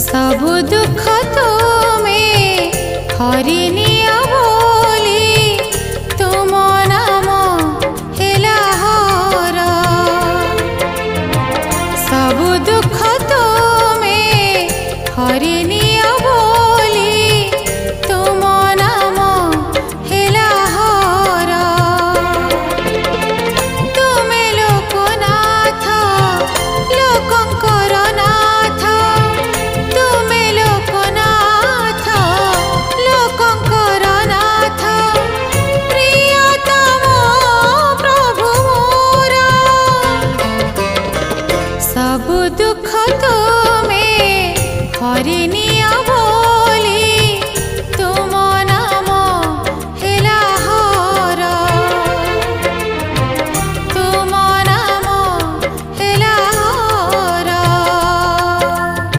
सबु दुख तुमे हरिनिया बोली तुम नाम हेला हर सबु दुख तुमे हरिनिया बोली तुम नाम हेला हर तुमे लोकनाथ लोकंकर नाथ तुमे लोकनाथ लोकंकर नाथ प्रियतम प्रभु मोर सबु दुख तुमे हरिनि